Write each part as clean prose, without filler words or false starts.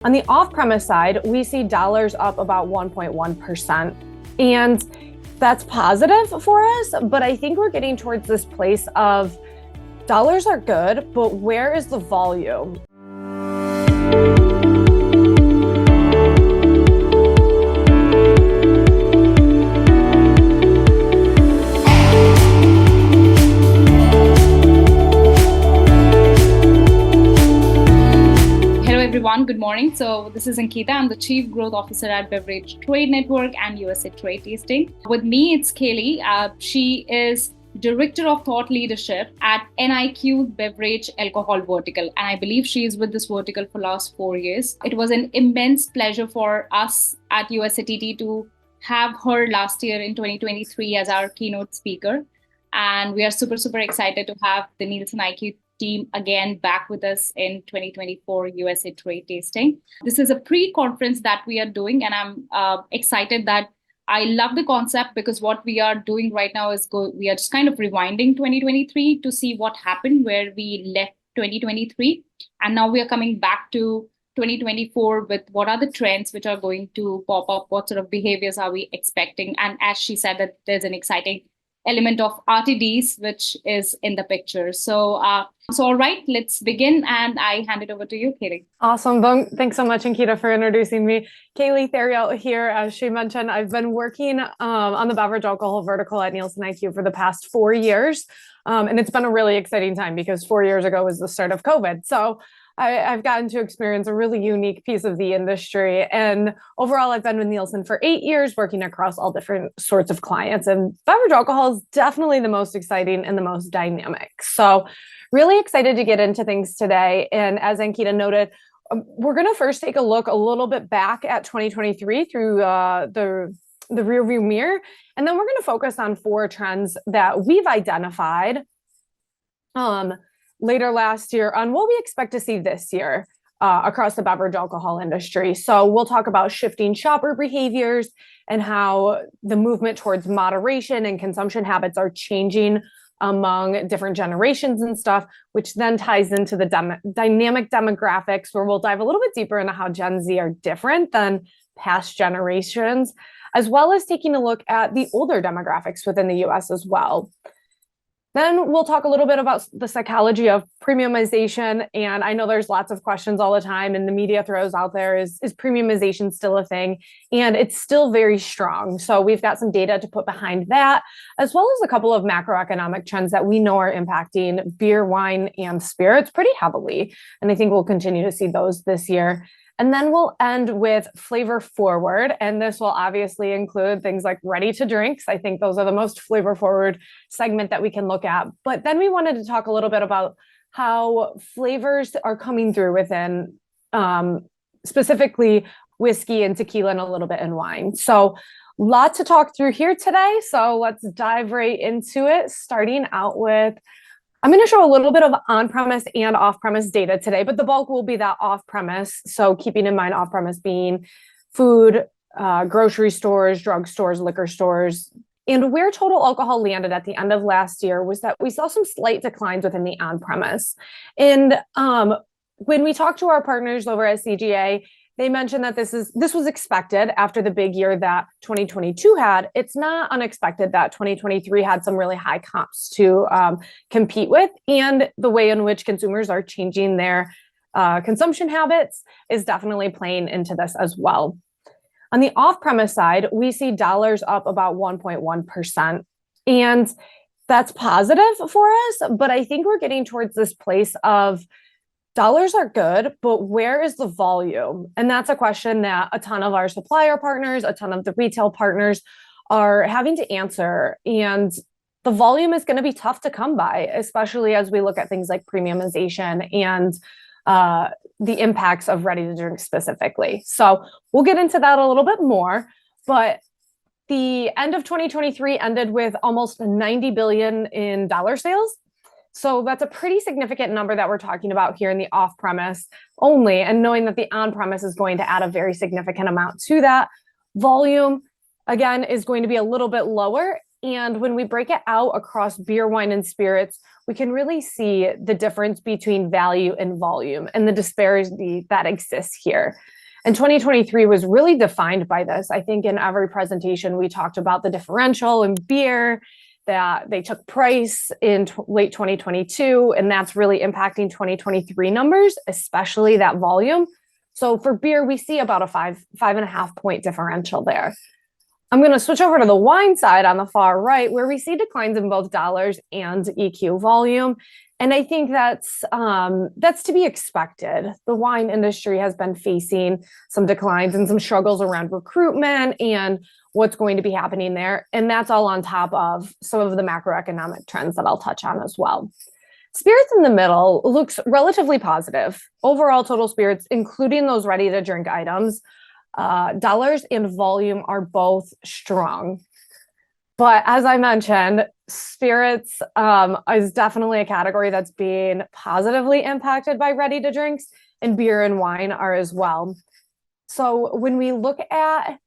On the off-premise side, we see dollars up about 1.1%. And that's positive for us, but I think we're getting towards this place of dollars are good, but where is the volume? Everyone, good morning. So this is Ankita. I'm the Chief Growth Officer at Beverage Trade Network and USATT Trade Tasting. With me, it's Kaleigh. She is Director of Thought Leadership at NiQ Beverage Alcohol Vertical. And I believe she is with this vertical for the last 4 years. It was an immense pleasure for us at USATT to have her last year in 2023 as our keynote speaker. And we are super excited to have the NielsenIQ team again back with us in 2024 USATT Trade Tasting. This is a pre-conference that we are doing, and I'm excited that I love the concept because what we are doing right now is we are just kind of rewinding 2023 to see what happened where we left 2023. And now we are coming back to 2024 with what are the trends which are going to pop up, what sort of behaviors are we expecting. And as she said, that there's an exciting element of RTDs, which is in the picture. So all right, let's begin. And I hand it over to you, Kaleigh. Awesome. Thanks so much, Ankita, for introducing me. Kaleigh Theriault here. As she mentioned, I've been working on the Beverage Alcohol Vertical at NielsenIQ for the past 4 years. And it's been a really exciting time because 4 years ago was the start of COVID. So I've gotten to experience a really unique piece of the industry. And overall, I've been with Nielsen for 8 years, working across all different sorts of clients. And beverage alcohol is definitely the most exciting and the most dynamic. So really excited to get into things today. And as Ankita noted, we're going to first take a look a little bit back at 2023 through the rearview mirror. And then we're going to focus on 4 trends that we've identified later last year on what we expect to see this year across the beverage alcohol industry. So we'll talk about shifting shopper behaviors and how the movement towards moderation and consumption habits are changing among different generations and stuff, which then ties into the dynamic demographics, where we'll dive a little bit deeper into how Gen Z are different than past generations, as well as taking a look at the older demographics within the US as well. Then we'll talk a little bit about the psychology of premiumization. And I know there's lots of questions all the time and the media throws out there, is premiumization still a thing? And it's still very strong. So we've got some data to put behind that, as well as a couple of macroeconomic trends that we know are impacting beer, wine, and spirits pretty heavily. And I think we'll continue to see those this year. And then we'll end with flavor forward. And this will obviously include things like ready to drinks. I think those are the most flavor forward segment that we can look at. But then we wanted to talk a little bit about how flavors are coming through within specifically whiskey and tequila and a little bit in wine. So lots to talk through here today. So let's dive right into it, starting out with I'm going to show a little bit of on-premise and off-premise data today, but the bulk will be that off-premise. So keeping in mind off-premise being food, grocery stores, drugstores, liquor stores. And where total alcohol landed at the end of last year was that we saw some slight declines within the on-premise. And when we talked to our partners over at CGA, they mentioned that this was expected after the big year that 2022 had. It's not unexpected that 2023 had some really high comps to compete with, and the way in which consumers are changing their consumption habits is definitely playing into this as well. On the off-premise side, we see dollars up about 1.1%, and that's positive for us, but I think we're getting towards this place of dollars are good, but where is the volume? And that's a question that a ton of our supplier partners, a ton of the retail partners are having to answer. And the volume is going to be tough to come by, especially as we look at things like premiumization and the impacts of ready to drink specifically. So we'll get into that a little bit more, but the end of 2023 ended with almost $90 billion in dollar sales. So that's a pretty significant number that we're talking about here in the off-premise only, and knowing that the on-premise is going to add a very significant amount to that. Volume, again, is going to be a little bit lower. And when we break it out across beer, wine, and spirits, we can really see the difference between value and volume and the disparity that exists here. And 2023 was really defined by this. I think in every presentation, we talked about the differential in beer, that they took price in late 2022, and that's really impacting 2023 numbers, especially that volume. So for beer, we see about a 5.5 point differential there. I'm going to switch over to the wine side on the far right, where we see declines in both dollars and EQ volume. And I think that's to be expected. The wine industry has been facing some declines and some struggles around recruitment and what's going to be happening there. And that's all on top of some of the macroeconomic trends that I'll touch on as well. Spirits in the middle looks relatively positive. Overall total spirits, including those ready-to-drink items, dollars and volume are both strong. But as I mentioned, spirits is definitely a category that's being positively impacted by ready-to-drinks, and beer and wine are as well. So when we look at,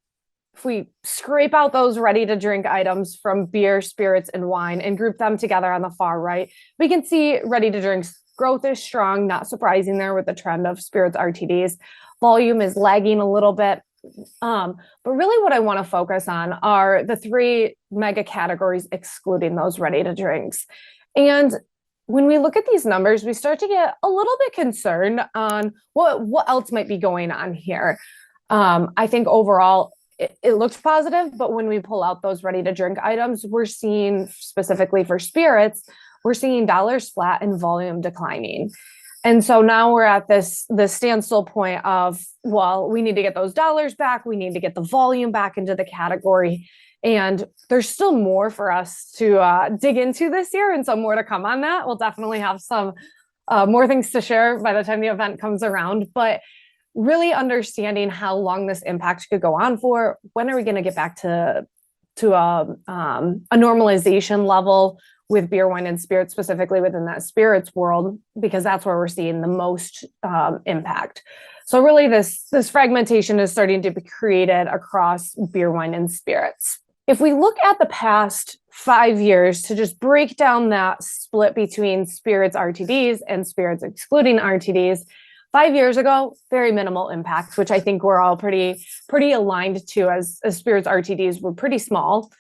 if we scrape out those ready-to-drink items from beer, spirits, and wine and group them together on the far right, we can see ready-to-drinks growth is strong, not surprising there with the trend of spirits RTDs. Volume is lagging a little bit. But really what I want to focus on are the three mega categories excluding those ready-to-drinks. And when we look at these numbers, we start to get a little bit concerned on what else might be going on here. I think overall it looks positive, but when we pull out those ready-to-drink items, we're seeing, specifically for spirits, we're seeing dollars flat and volume declining. And so now we're at this standstill point of, well, we need to get those dollars back. We need to get the volume back into the category. And there's still more for us to dig into this year, and some more to come on that. We'll definitely have some more things to share by the time the event comes around. But really understanding how long this impact could go on for, when are we going to get back to a normalization level with beer, wine, and spirits, specifically within that spirits world, because that's where we're seeing the most impact. So really this fragmentation is starting to be created across beer, wine, and spirits. If we look at the past 5 years to just break down that split between spirits RTDs and spirits excluding RTDs, 5 years ago, very minimal impact, which I think we're all pretty aligned to, as spirits RTDs were pretty small.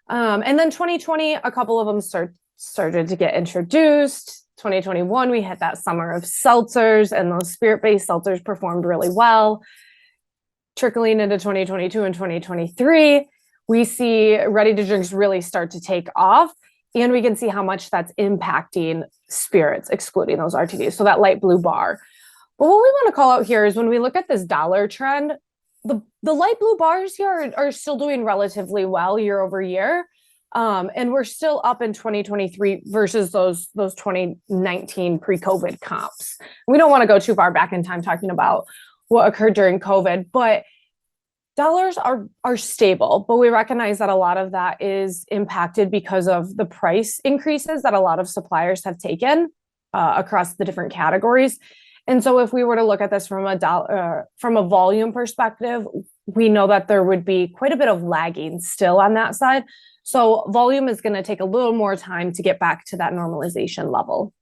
And then 2020, a couple of them started to get introduced. 2021, we hit that summer of seltzers, and those spirit-based seltzers performed really well. Trickling into 2022 and 2023, we see ready-to-drinks really start to take off, and we can see how much that's impacting spirits, excluding those RTDs, so that light blue bar. But what we want to call out here is when we look at this dollar trend, the light blue bars here are still doing relatively well year over year. And we're still up in 2023 versus those 2019 pre-COVID comps. We don't want to go too far back in time talking about what occurred during COVID, but dollars are stable. But we recognize that a lot of that is impacted because of the price increases that a lot of suppliers have taken across the different categories. And so if we were to look at this from a volume perspective, we know that there would be quite a bit of lagging still on that side. So volume is going to take a little more time to get back to that normalization level.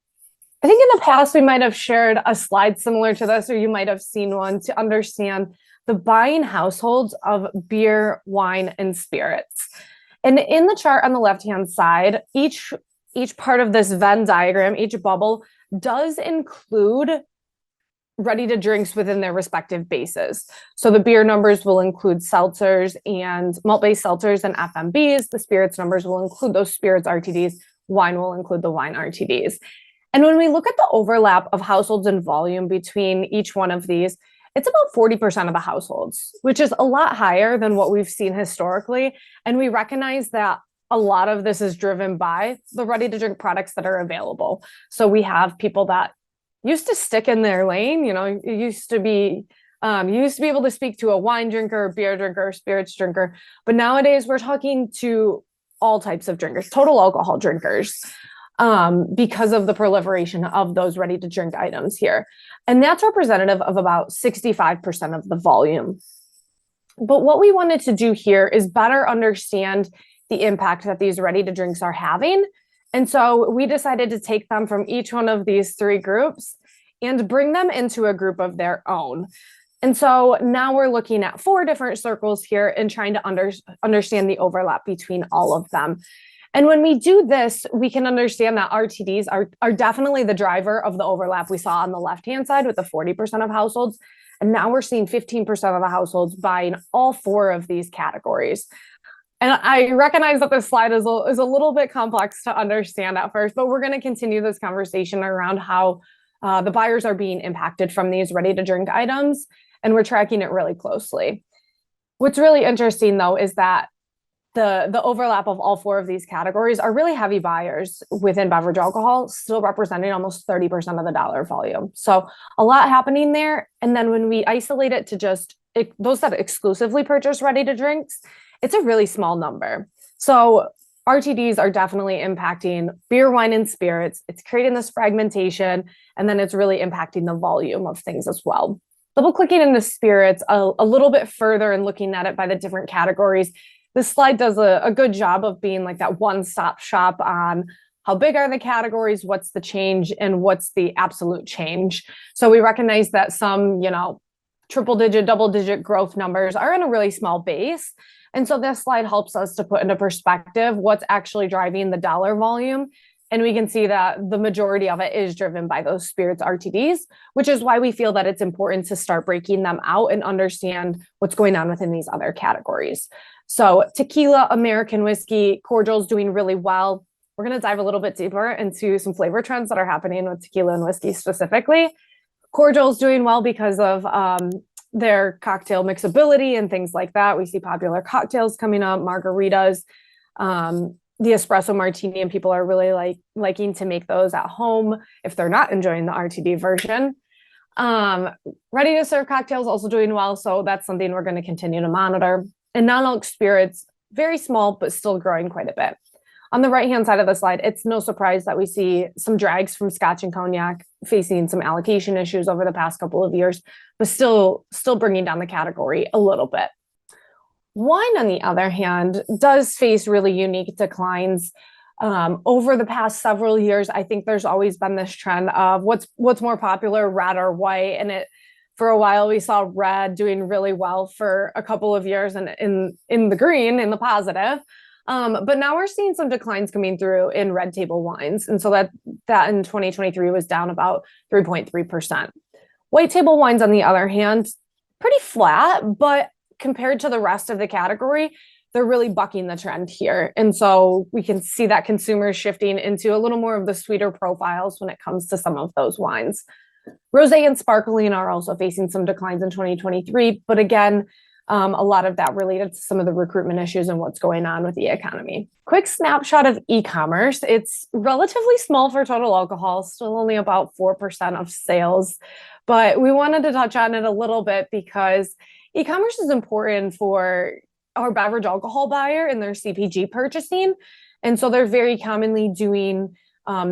I think in the past, we might have shared a slide similar to this, or you might have seen one to understand the buying households of beer, wine, and spirits. And in the chart on the left-hand side, each part of this Venn diagram, each bubble does include ready-to-drinks within their respective bases. So the beer numbers will include seltzers and malt-based seltzers and FMBs. The spirits numbers will include those spirits RTDs. Wine will include the wine RTDs. And when we look at the overlap of households and volume between each one of these, it's about 40% of the households, which is a lot higher than what we've seen historically. And we recognize that a lot of this is driven by the ready-to-drink products that are available. So we have people that used to stick in their lane, you used to be able to speak to a wine drinker, a beer drinker, spirits drinker. But nowadays we're talking to all types of drinkers, total alcohol drinkers, because of the proliferation of those ready-to-drink items here. And that's representative of about 65% of the volume. But what we wanted to do here is better understand the impact that these ready-to-drinks are having And so we decided to take them from each one of these three groups and bring them into a group of their own. And so now we're looking at four different circles here and trying to understand the overlap between all of them. And when we do this, we can understand that RTDs are definitely the driver of the overlap we saw on the left-hand side with the 40% of households. And now we're seeing 15% of the households buying all four of these categories. And I recognize that this slide is a little bit complex to understand at first, but we're going to continue this conversation around how the buyers are being impacted from these ready-to-drink items, and we're tracking it really closely. What's really interesting, though, is that the overlap of all four of these categories are really heavy buyers within beverage alcohol, still representing almost 30% of the dollar volume. So a lot happening there. And then when we isolate it to just those that exclusively purchase ready-to-drinks, it's a really small number. So RTDs are definitely impacting beer, wine, and spirits. It's creating this fragmentation, and then it's really impacting the volume of things as well. Double clicking into spirits a little bit further and looking at it by the different categories, this slide does a good job of being like that one-stop shop on how big are the categories, what's the change, and what's the absolute change. So we recognize that some, triple-digit, double-digit growth numbers are in a really small base. And so this slide helps us to put into perspective what's actually driving the dollar volume. And we can see that the majority of it is driven by those spirits RTDs, which is why we feel that it's important to start breaking them out and understand what's going on within these other categories. So tequila, American whiskey, cordials doing really well. We're going to dive a little bit deeper into some flavor trends that are happening with tequila and whiskey specifically. Cordials doing well because of their cocktail mixability and things like that. We see popular cocktails coming up, margaritas, the espresso martini, and people are really liking to make those at home if they're not enjoying the RTD version. Ready to serve cocktails also doing well, so that's something we're going to continue to monitor. And non-alc spirits, very small, but still growing quite a bit. On the right-hand side of the slide, it's no surprise that we see some drags from Scotch and Cognac facing some allocation issues over the past couple of years, but still bringing down the category a little bit. Wine, on the other hand, does face really unique declines. Over the past several years, I think there's always been this trend of what's more popular, red or white, and for a while, we saw red doing really well for a couple of years and in the green, in the positive. But now we're seeing some declines coming through in red table wines. And so that in 2023 was down about 3.3%. White table wines, on the other hand, pretty flat, but compared to the rest of the category, they're really bucking the trend here. And so we can see that consumers shifting into a little more of the sweeter profiles when it comes to some of those wines. Rosé and sparkling are also facing some declines in 2023, but again, a lot of that related to some of the recruitment issues and what's going on with the economy. Quick snapshot of e-commerce. It's relatively small for total alcohol, still only about 4% of sales, but we wanted to touch on it a little bit because e-commerce is important for our beverage alcohol buyer and their CPG purchasing. And so they're very commonly doing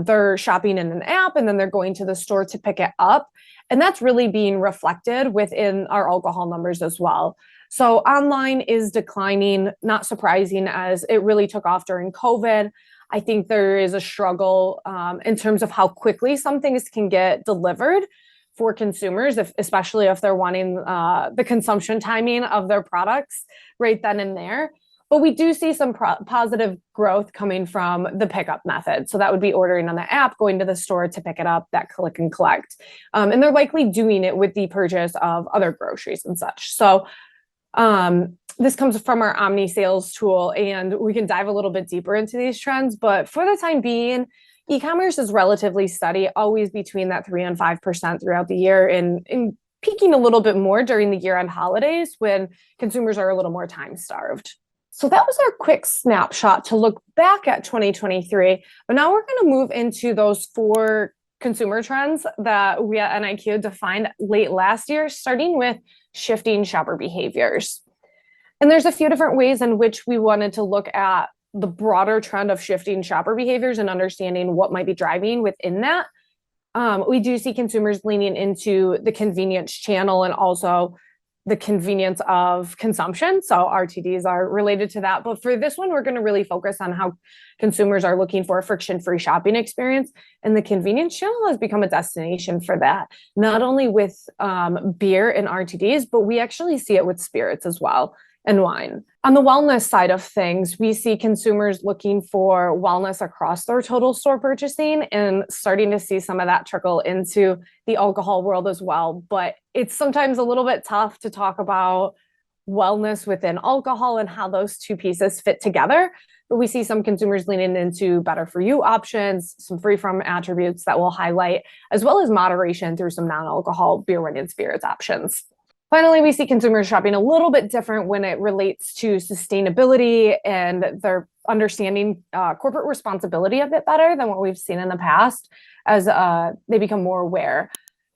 they're shopping in an app and then they're going to the store to pick it up. And that's really being reflected within our alcohol numbers as well. So online is declining, not surprising as it really took off during COVID. I think there is a struggle in terms of how quickly some things can get delivered for consumers, especially if they're wanting the consumption timing of their products right then and there. But we do see some positive growth coming from the pickup method. So that would be ordering on the app, going to the store to pick it up, that click and collect. And they're likely doing it with the purchase of other groceries and such. So this comes from our Omni sales tool, and we can dive a little bit deeper into these trends. But for the time being, e-commerce is relatively steady, always between that 3 and 5% throughout the year, and peaking a little bit more during the year-end holidays when consumers are a little more time-starved. So that was our quick snapshot to look back at 2023. But now we're going to move into those 4 consumer trends that we at NIQ defined late last year, starting with shifting shopper behaviors. And there's a few different ways in which we wanted to look at the broader trend of shifting shopper behaviors and understanding what might be driving within that. We do see consumers leaning into the convenience channel and also the convenience of consumption. So RTDs are related to that. But for this one, we're going to really focus on how consumers are looking for a friction-free shopping experience. And the convenience channel has become a destination for that, not only with beer and RTDs, but we actually see it with spirits as well and wine. On the wellness side of things, we see consumers looking for wellness across their total store purchasing and starting to see some of that trickle into the alcohol world as well. But it's sometimes a little bit tough to talk about wellness within alcohol and how those two pieces fit together. But we see some consumers leaning into better for you options, some free from attributes that we'll highlight, as well as moderation through some non-alcohol beer, wine, and spirits options. Finally, we see consumers shopping a little bit different when it relates to sustainability, and they're understanding corporate responsibility a bit better than what we've seen in the past as they become more aware.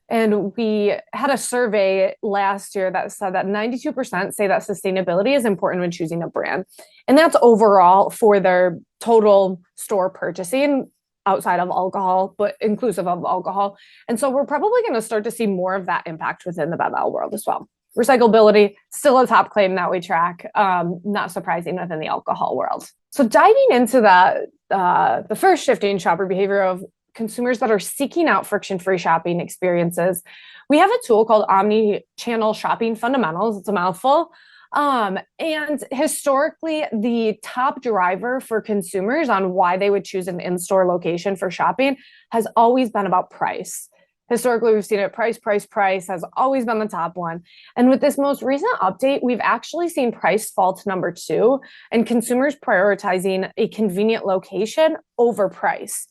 And we had a survey last year that said that 92% say that sustainability is important when choosing a brand. And that's overall for their total store purchasing outside of alcohol, but inclusive of alcohol. And so we're probably going to start to see more of that impact within the BevAl world as well. Recyclability, still a top claim that we track, not surprising within the alcohol world. So diving into that, the first shifting shopper behavior of consumers that are seeking out friction-free shopping experiences, we have a tool called Omni-Channel Shopping Fundamentals. It's a mouthful. And historically, the top driver for consumers on why they would choose an in-store location for shopping has always been about price. Historically, we've seen it price has always been the top one. And with this most recent update, we've actually seen price fall to number 2 and consumers prioritizing a convenient location over price.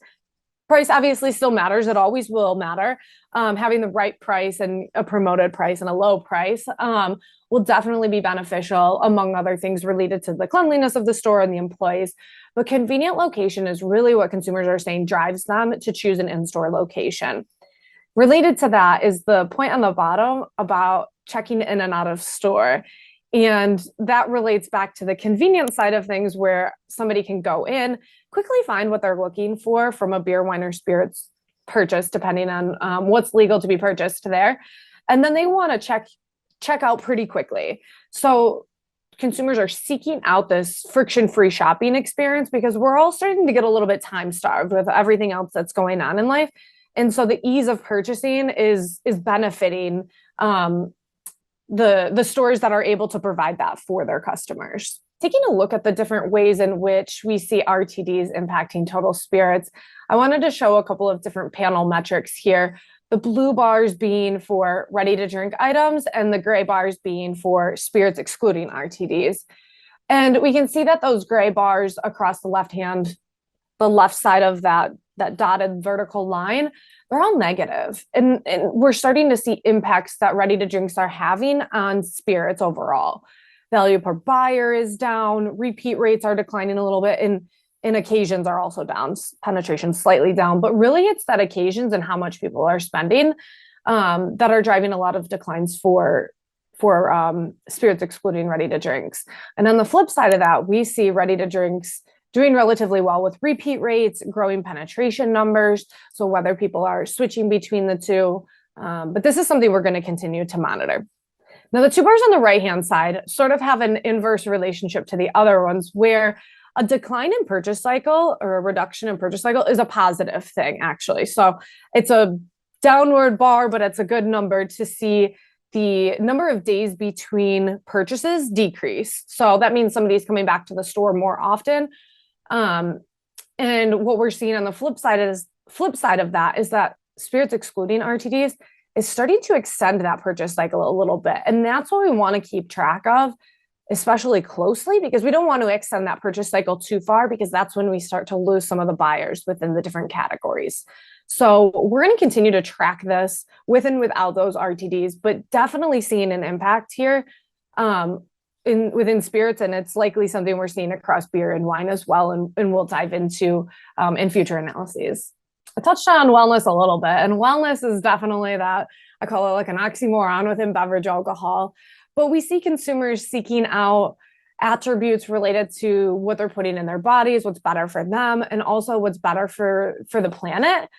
Price obviously still matters. It always will matter. Having the right price and a promoted price and a low price will definitely be beneficial, among other things related to the cleanliness of the store and the employees. But convenient location is really what consumers are saying drives them to choose an in-store location. Related to that is the point on the bottom about checking in and out of store. And that relates back to the convenience side of things, where somebody can go in, quickly find what they're looking for from a beer, wine, or spirits purchase, depending on what's legal to be purchased there. And then they want to check out pretty quickly. So consumers are seeking out this friction-free shopping experience because we're all starting to get a little bit time-starved with everything else that's going on in life. And so the ease of purchasing is benefiting the stores that are able to provide that for their customers. Taking a look at the different ways in which we see RTDs impacting total spirits, I wanted to show a couple of different panel metrics here. The blue bars being for ready-to-drink items and the gray bars being for spirits excluding RTDs. And we can see that those gray bars across the left side of that dotted vertical line, they're all negative. And we're starting to see impacts that ready-to-drinks are having on spirits overall. Value per buyer is down, repeat rates are declining a little bit, and occasions are also down, penetration slightly down, but really it's that occasions and how much people are spending that are driving a lot of declines for spirits excluding ready-to-drinks. And on the flip side of that, we see ready-to-drinks doing relatively well with repeat rates, growing penetration numbers, so whether people are switching between the two, but this is something we're going to continue to monitor. Now, the two bars on the right-hand side sort of have an inverse relationship to the other ones, where a decline in purchase cycle or a reduction in purchase cycle is a positive thing, actually. So it's a downward bar, but it's a good number to see the number of days between purchases decrease. So that means somebody's coming back to the store more often. And what we're seeing on the flip side of that is that spirits excluding RTDs is starting to extend that purchase cycle a little bit. And that's what we want to keep track of, especially closely, because we don't want to extend that purchase cycle too far, because that's when we start to lose some of the buyers within the different categories. So we're going to continue to track this with and without those RTDs, but definitely seeing an impact here within spirits, and it's likely something we're seeing across beer and wine as well, and we'll dive into in future analyses. I touched on wellness a little bit, and wellness is definitely that, I call it like an oxymoron within beverage alcohol, but we see consumers seeking out attributes related to what they're putting in their bodies, what's better for them, and also what's better for the planet.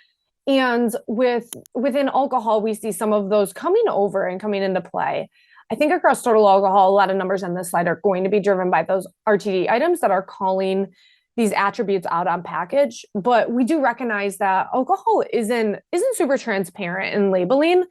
And within alcohol, we see some of those coming into play. I think across total alcohol, a lot of numbers on this slide are going to be driven by those RTD items that are calling these attributes out on package. But we do recognize that alcohol isn't super transparent in labeling.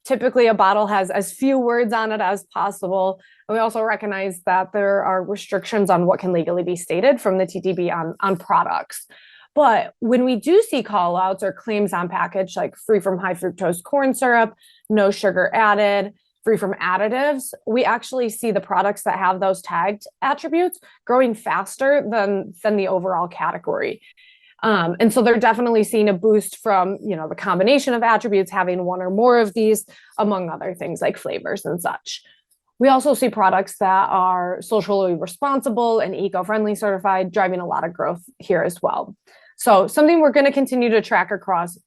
Typically, a bottle has as few words on it as possible. And we also recognize that there are restrictions on what can legally be stated from the TTB on products. But when we do see call outs or claims on package, like free from high fructose corn syrup, no sugar added, free from additives, we actually see the products that have those tagged attributes growing faster than the overall category. And so they're definitely seeing a boost from, the combination of attributes, having one or more of these, among other things like flavors and such. We also see products that are socially responsible and eco-friendly certified, driving a lot of growth here as well. So something we're going to continue to track across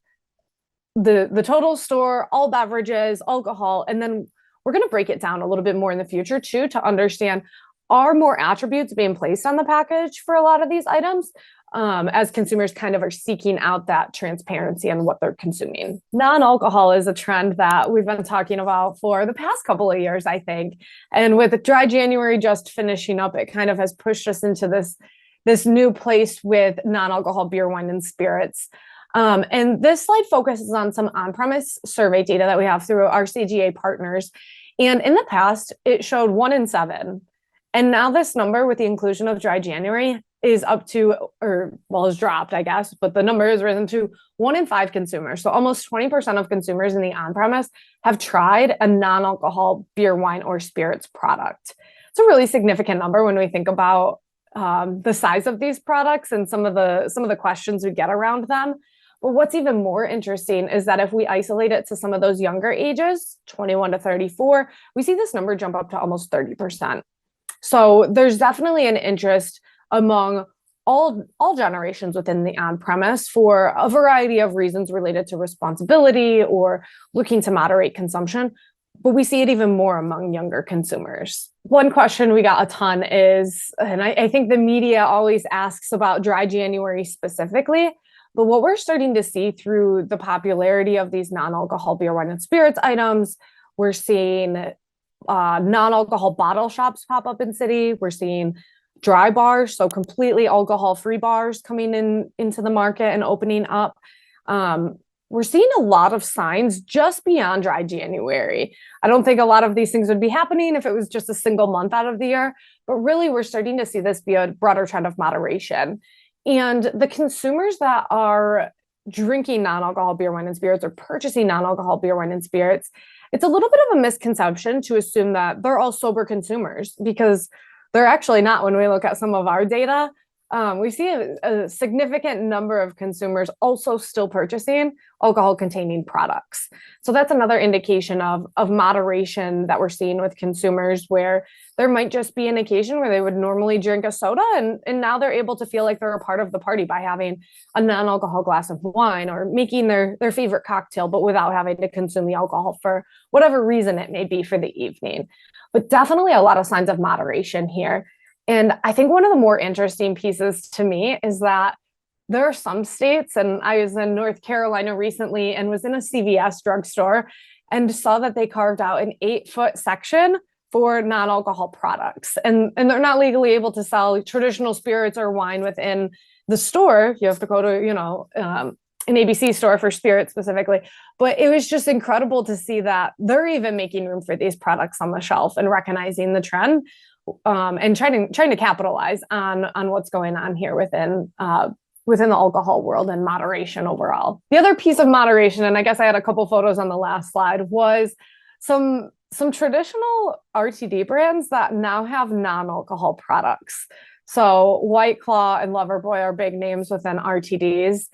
the total store, all beverages, alcohol, and then we're going to break it down a little bit more in the future too, to understand, are more attributes being placed on the package for a lot of these items, as consumers kind of are seeking out that transparency on what they're consuming. Non-alcohol is a trend that we've been talking about for the past couple of years, I think. And with Dry January just finishing up, it kind of has pushed us into this new place with non-alcohol beer, wine, and spirits. And this slide focuses on some on-premise survey data that we have through our CGA partners. And in the past, it showed 1 in 7. And now this number, with the inclusion of Dry January, is up to, has dropped, I guess, but the number has risen to 1 in 5 consumers. So almost 20% of consumers in the on-premise have tried a non-alcohol beer, wine, or spirits product. It's a really significant number when we think about the size of these products and some of the questions we get around them. But what's even more interesting is that if we isolate it to some of those younger ages, 21 to 34, we see this number jump up to almost 30%. So there's definitely an interest among all generations within the on-premise for a variety of reasons related to responsibility or looking to moderate consumption. But we see it even more among younger consumers. One question we got a ton is, and I think the media always asks about Dry January specifically, but what we're starting to see through the popularity of these non-alcohol beer, wine, and spirits items, we're seeing non-alcohol bottle shops pop up in city. We're seeing dry bars, so completely alcohol-free bars coming into the market and opening up. We're seeing a lot of signs just beyond Dry January. I don't think a lot of these things would be happening if it was just a single month out of the year, but really we're starting to see this be a broader trend of moderation. And the consumers that are drinking non-alcohol beer, wine, and spirits or purchasing non-alcohol beer, wine, and spirits, it's a little bit of a misconception to assume that they're all sober consumers, because they're actually not. When we look at some of our data, we see a significant number of consumers also still purchasing alcohol-containing products. So that's another indication of moderation that we're seeing with consumers, where there might just be an occasion where they would normally drink a soda, and now they're able to feel like they're a part of the party by having a non-alcohol glass of wine or making their favorite cocktail, but without having to consume the alcohol for whatever reason it may be for the evening. But definitely a lot of signs of moderation here. And I think one of the more interesting pieces to me is that there are some states, and I was in North Carolina recently and was in a CVS drugstore and saw that they carved out an 8-foot section for non-alcohol products. And they're not legally able to sell traditional spirits or wine within the store. You have to go to, an ABC store for spirits specifically. But it was just incredible to see that they're even making room for these products on the shelf and recognizing the trend, and trying to capitalize on what's going on here within the alcohol world and moderation overall. The other piece of moderation, and I guess I had a couple photos on the last slide, was some traditional RTD brands that now have non-alcohol products. So White Claw and Loverboy are big names within RTDs,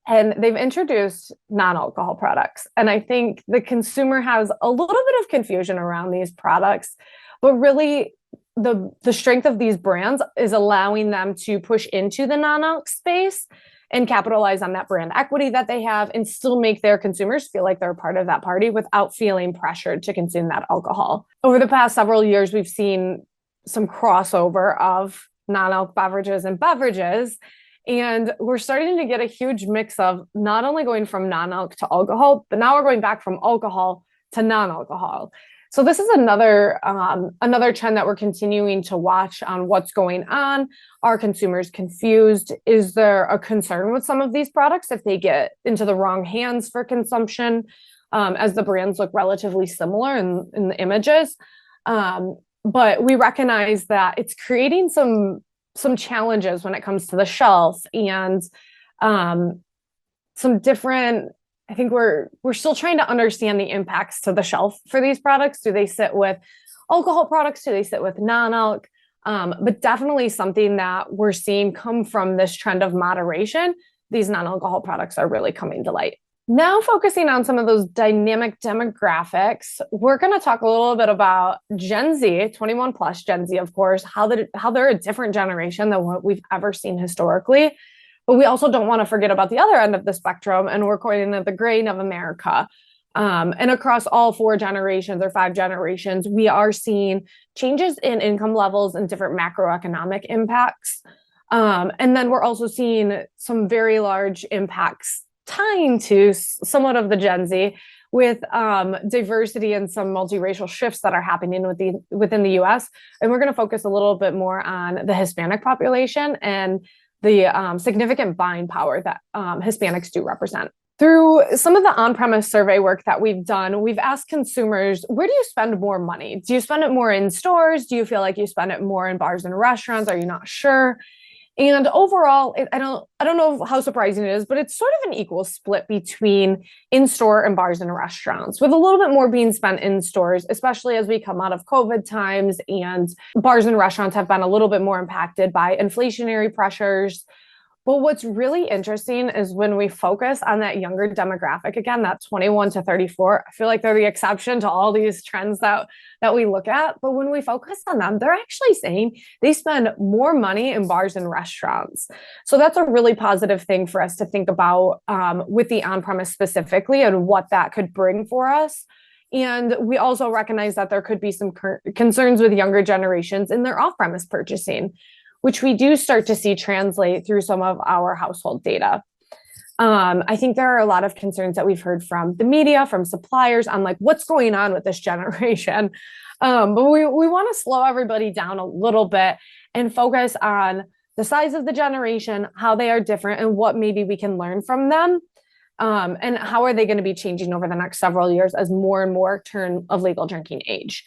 and they've introduced non-alcohol products. And I think the consumer has a little bit of confusion around these products, but really the strength of these brands is allowing them to push into the non-alc space and capitalize on that brand equity that they have and still make their consumers feel like they're a part of that party without feeling pressured to consume that alcohol. Over the past several years, we've seen some crossover of non-alc beverages and beverages, and we're starting to get a huge mix of not only going from non-alc to alcohol, but now we're going back from alcohol to non-alcohol. So this is another trend that we're continuing to watch on what's going on. Are consumers confused? Is there a concern with some of these products if they get into the wrong hands for consumption, as the brands look relatively similar in the images? But we recognize that it's creating some challenges when it comes to the shelf and some different. I think we're still trying to understand the impacts to the shelf for these products. Do they sit with alcohol products? Do they sit with non-alc? But definitely something that we're seeing come from this trend of moderation. These non-alcohol products are really coming to light. Now focusing on some of those dynamic demographics, we're going to talk a little bit about Gen Z, 21 plus Gen Z, of course, how they're a different generation than what we've ever seen historically. But we also don't want to forget about the other end of the spectrum, and we're calling it the grain of America. And across all 4 generations or 5 generations, we are seeing changes in income levels and different macroeconomic impacts. And then we're also seeing some very large impacts tying to somewhat of the Gen Z with diversity and some multiracial shifts that are happening within the US. And we're going to focus a little bit more on the Hispanic population and the significant buying power that Hispanics do represent. Through some of the on-premise survey work that we've done, we've asked consumers, where do you spend more money? Do you spend it more in stores? Do you feel like you spend it more in bars and restaurants? Are you not sure? And overall, I don't know how surprising it is, but it's sort of an equal split between in-store and bars and restaurants, with a little bit more being spent in stores, especially as we come out of COVID times, and bars and restaurants have been a little bit more impacted by inflationary pressures. But what's really interesting is when we focus on that younger demographic, again, that 21 to 34, I feel like they're the exception to all these trends that we look at. But when we focus on them, they're actually saying they spend more money in bars and restaurants. So that's a really positive thing for us to think about with the on-premise specifically and what that could bring for us. And we also recognize that there could be some concerns with younger generations in their off-premise purchasing, which we do start to see translate through some of our household data. I think there are a lot of concerns that we've heard from the media, from suppliers on like what's going on with this generation. But we want to slow everybody down a little bit and focus on the size of the generation, how they are different, and what maybe we can learn from them. And how are they going to be changing over the next several years as more and more turn of legal drinking age.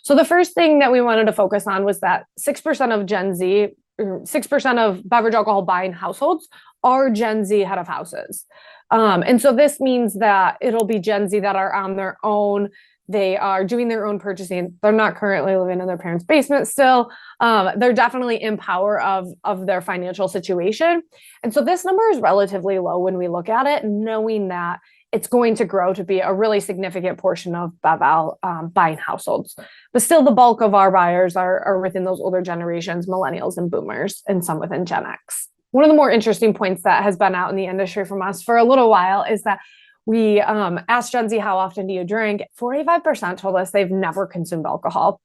So the first thing that we wanted to focus on was that 6% of Gen Z, 6% of beverage alcohol buying households are Gen Z head of houses. And so this means that it'll be Gen Z that are on their own. They are doing their own purchasing. They're not currently living in their parents' basement still. They're definitely in power of their financial situation. And so this number is relatively low when we look at it, knowing that it's going to grow to be a really significant portion of BevAl buying households. But still, the bulk of our buyers are within those older generations, millennials and boomers, and some within Gen X. One of the more interesting points that has been out in the industry from us for a little while is that we asked Gen Z, how often do you drink? 45% told us they've never consumed alcohol.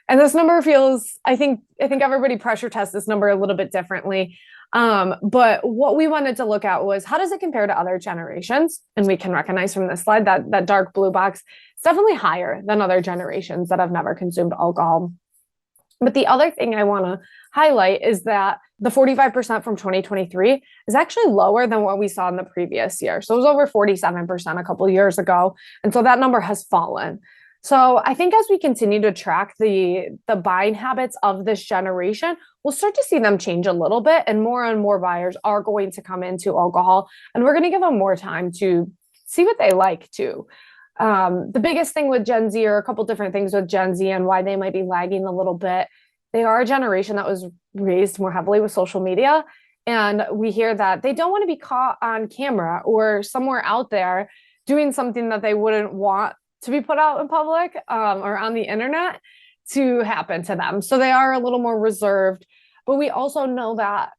And this number feels, I think everybody pressure tests this number a little bit differently. But what we wanted to look at was, how does it compare to other generations? And we can recognize from this slide that dark blue box is definitely higher than other generations that have never consumed alcohol. But the other thing I want to highlight is that the 45% from 2023 is actually lower than what we saw in the previous year. So it was over 47% a couple of years ago. And so that number has fallen. So I think as we continue to track the buying habits of this generation, we'll start to see them change a little bit, and more buyers are going to come into alcohol, and we're going to give them more time to see what they like too. The biggest thing with Gen Z, or a couple different things with Gen Z and why they might be lagging a little bit, they are a generation that was raised more heavily with social media. And we hear that they don't want to be caught on camera or somewhere out there doing something that they wouldn't want to be put out in public or on the internet to happen to them. So they are a little more reserved, but we also know that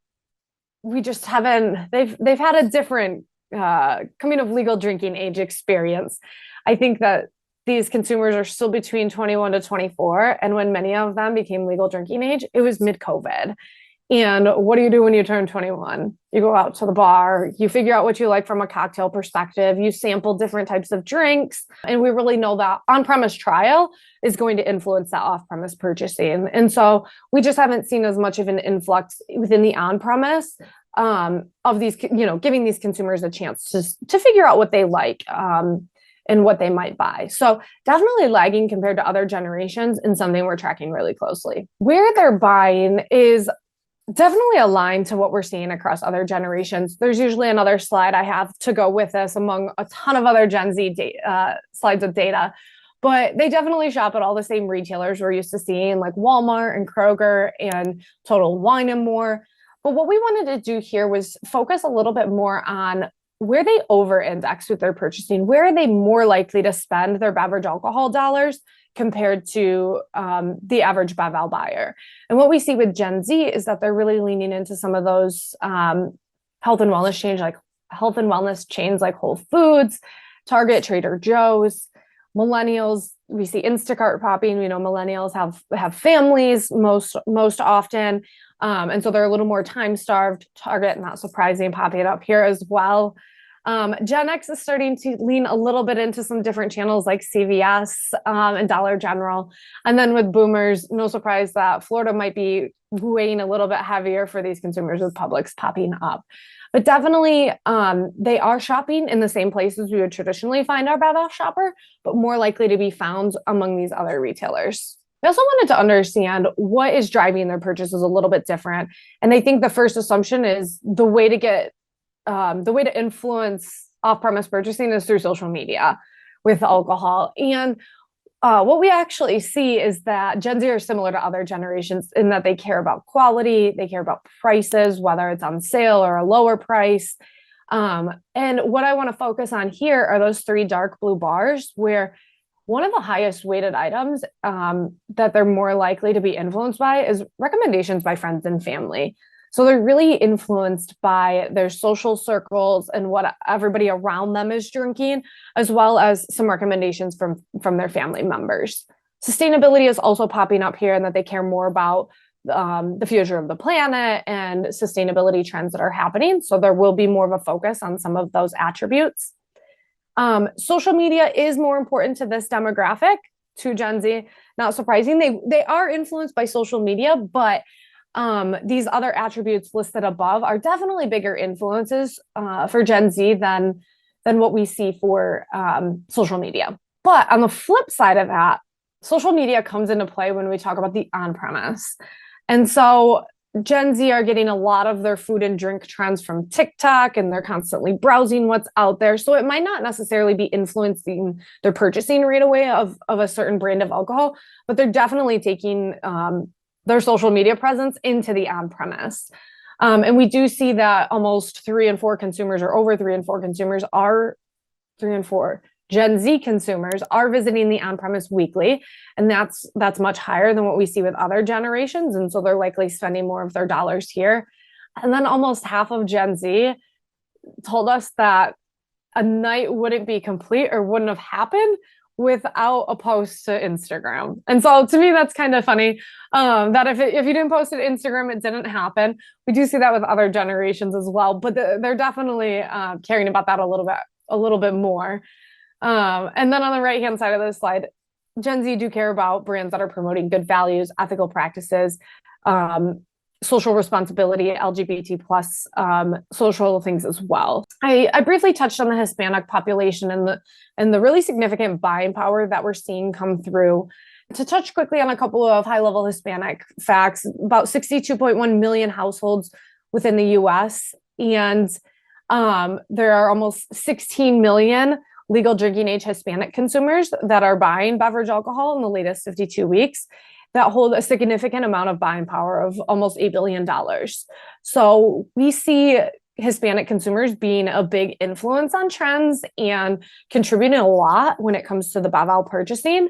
we just haven't, they've had a different coming of legal drinking age experience. I think that these consumers are still between 21 to 24. And when many of them became legal drinking age, it was mid-COVID. And what do you do when you turn 21? You go out to the bar, you figure out what you like from a cocktail perspective, you sample different types of drinks. And we really know that on-premise trial is going to influence that off-premise purchasing. And so we just haven't seen as much of an influx within the on-premise of these, giving these consumers a chance to figure out what they like and what they might buy. So definitely lagging compared to other generations and something we're tracking really closely. Where they're buying is definitely aligned to what we're seeing across other generations. There's usually another slide I have to go with this among a ton of other Gen Z slides of data, but they definitely shop at all the same retailers we're used to seeing, like Walmart and Kroger and Total Wine and more. But what we wanted to do here was focus a little bit more on where they over-index with their purchasing. Where are they more likely to spend their beverage alcohol dollars compared to the average BevAl buyer? And what we see with Gen Z is that they're really leaning into some of those health and wellness chains like Whole Foods, Target, Trader Joe's. Millennials, we see Instacart popping. We know millennials have families most often. And so they're a little more time starved. Target, not surprising, popping up here as well. Gen X is starting to lean a little bit into some different channels like CVS and Dollar General. And then with boomers, no surprise that Florida might be weighing a little bit heavier for these consumers with Publix popping up. But definitely they are shopping in the same places we would traditionally find our BevAl shopper, but more likely to be found among these other retailers. I also wanted to understand what is driving their purchases a little bit different. And I think the first assumption is the way to influence off-premise purchasing is through social media with alcohol. And what we actually see is that Gen Z are similar to other generations in that they care about quality, they care about prices, whether it's on sale or a lower price. And what I want to focus on here are those 3 dark blue bars where one of the highest weighted items that they're more likely to be influenced by is recommendations by friends and family. So they're really influenced by their social circles and what everybody around them is drinking, as well as some recommendations from their family members. Sustainability is also popping up here, and that they care more about the future of the planet and sustainability trends that are happening. So there will be more of a focus on some of those attributes. Social media is more important to this demographic, to Gen Z. Not surprising. They are influenced by social media, but these other attributes listed above are definitely bigger influences for Gen Z than what we see for social media. But on the flip side of that, social media comes into play when we talk about the on-premise. And so Gen Z are getting a lot of their food and drink trends from TikTok, and they're constantly browsing what's out there. So it might not necessarily be influencing their purchasing rate away of a certain brand of alcohol, but they're definitely taking their social media presence into the on-premise. And we do see that almost 3 in 4 consumers, or over 3 in 4 consumers, are 3 in 4 Gen Z consumers are visiting the on-premise weekly. And that's much higher than what we see with other generations. And so they're likely spending more of their dollars here. And then almost half of Gen Z told us that a night wouldn't be complete or wouldn't have happened without a post to Instagram. And so to me, that's kind of funny that if you didn't post it to Instagram, it didn't happen. We do see that with other generations as well, but they're definitely caring about that a little bit more. And then on the right-hand side of this slide, Gen Z do care about brands that are promoting good values, ethical practices, social responsibility, LGBT plus social things as well. I briefly touched on the Hispanic population and the really significant buying power that we're seeing come through. To touch quickly on a couple of high-level Hispanic facts, about 62.1 million households within the US, and there are almost 16 million legal drinking age Hispanic consumers that are buying beverage alcohol in the latest 52 weeks that hold a significant amount of buying power of almost $8 billion. So we see Hispanic consumers being a big influence on trends and contributing a lot when it comes to the BevAl purchasing.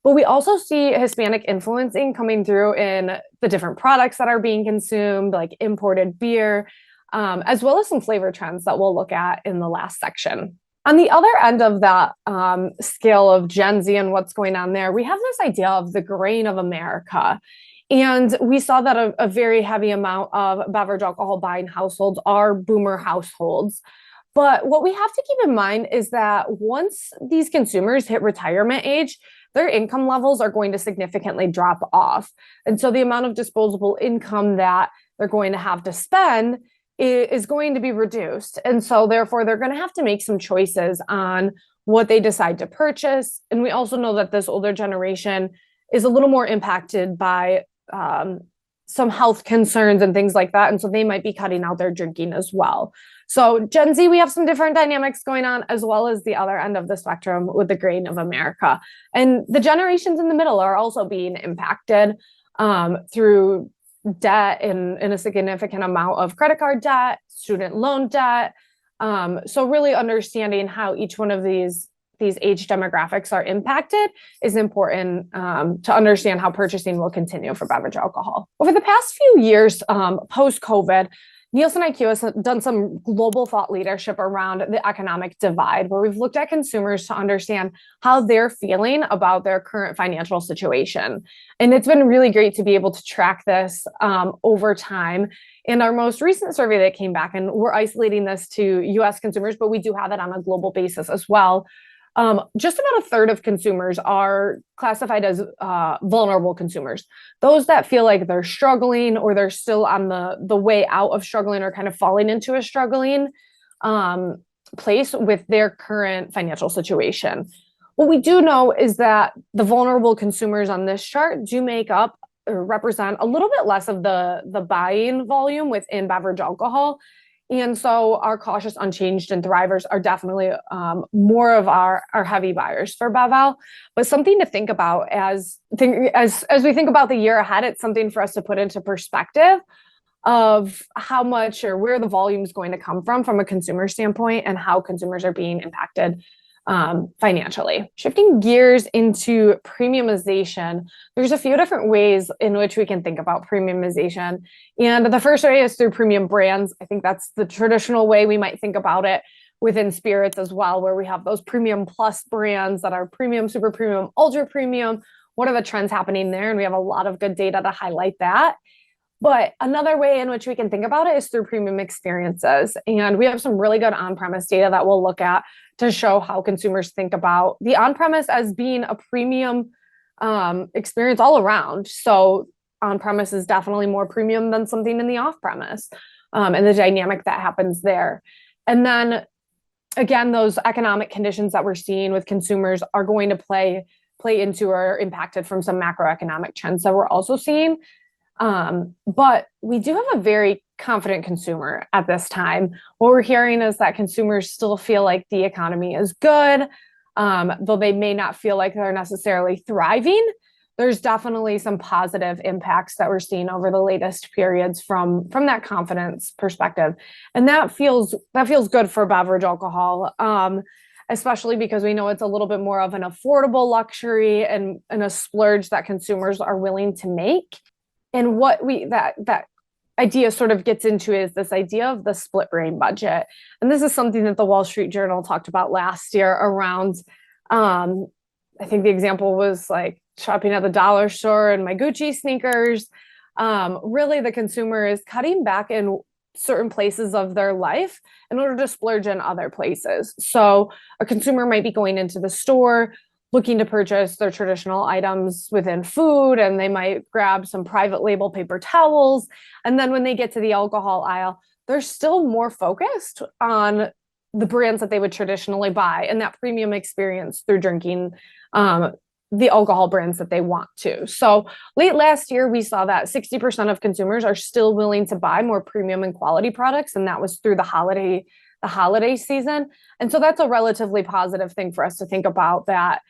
But we also see Hispanic influencing coming through in the different products that are being consumed, like imported beer, as well as some flavor trends that we'll look at in the last section. On the other end of that scale of Gen Z and what's going on there, we have this idea of the grain of America. And we saw that a very heavy amount of beverage alcohol buying households are boomer households. But what we have to keep in mind is that once these consumers hit retirement age, their income levels are going to significantly drop off. And so the amount of disposable income that they're going to have to spend is going to be reduced. And so therefore, they're going to have to make some choices on what they decide to purchase. And we also know that this older generation is a little more impacted by some health concerns and things like that. And so they might be cutting out their drinking as well. So Gen Z, we have some different dynamics going on, as well as the other end of the spectrum with the grain of America. And the generations in the middle are also being impacted through debt in a significant amount of credit card debt, student loan debt. So really understanding how each one of these age demographics are impacted is important to understand how purchasing will continue for beverage alcohol. Over the past few years, post-COVID, NielsenIQ has done some global thought leadership around the economic divide, where we've looked at consumers to understand how they're feeling about their current financial situation. And it's been really great to be able to track this over time. In our most recent survey that came back, and we're isolating this to US consumers, but we do have it on a global basis as well. Just about a third of consumers are classified as vulnerable consumers. Those that feel like they're struggling or they're still on the way out of struggling or kind of falling into a struggling place with their current financial situation. What we do know is that the vulnerable consumers on this chart do make up or represent a little bit less of the buying volume within beverage alcohol. And so our cautious, unchanged, and thrivers are definitely more of our heavy buyers for BevAl. But something to think about as we think about the year ahead, it's something for us to put into perspective of how much or where the volume is going to come from a consumer standpoint and how consumers are being impacted financially. Shifting gears into premiumization, there's a few different ways in which we can think about premiumization. And the first way is through premium brands. I think that's the traditional way we might think about it within spirits as well, where we have those premium plus brands that are premium, super premium, ultra premium. What are the trends happening there? And we have a lot of good data to highlight that. But another way in which we can think about it is through premium experiences. And we have some really good on-premise data that we'll look at to show how consumers think about the on-premise as being a premium experience all around. So on-premise is definitely more premium than something in the off-premise, and the dynamic that happens there. And then again, those economic conditions that we're seeing with consumers are going to play into or are impacted from some macroeconomic trends that we're also seeing. But we do have a very confident consumer at this time. What we're hearing is that consumers still feel like the economy is good, though they may not feel like they're necessarily thriving. There's definitely some positive impacts that we're seeing over the latest periods from that confidence perspective. And that feels good for beverage alcohol, especially because we know it's a little bit more of an affordable luxury and a splurge that consumers are willing to make. And what that idea sort of gets into is this idea of the split brain budget. And this is something that the Wall Street Journal talked about last year around, I think the example was like shopping at the dollar store and my Gucci sneakers. Really, the consumer is cutting back in certain places of their life in order to splurge in other places. So a consumer might be going into the store looking to purchase their traditional items within food, and they might grab some private label paper towels. And then when they get to the alcohol aisle, they're still more focused on the brands that they would traditionally buy and that premium experience through drinking the alcohol brands that they want to. So late last year, we saw that 60% of consumers are still willing to buy more premium and quality products. And that was through the holiday season. And so that's a relatively positive thing for us to think about, that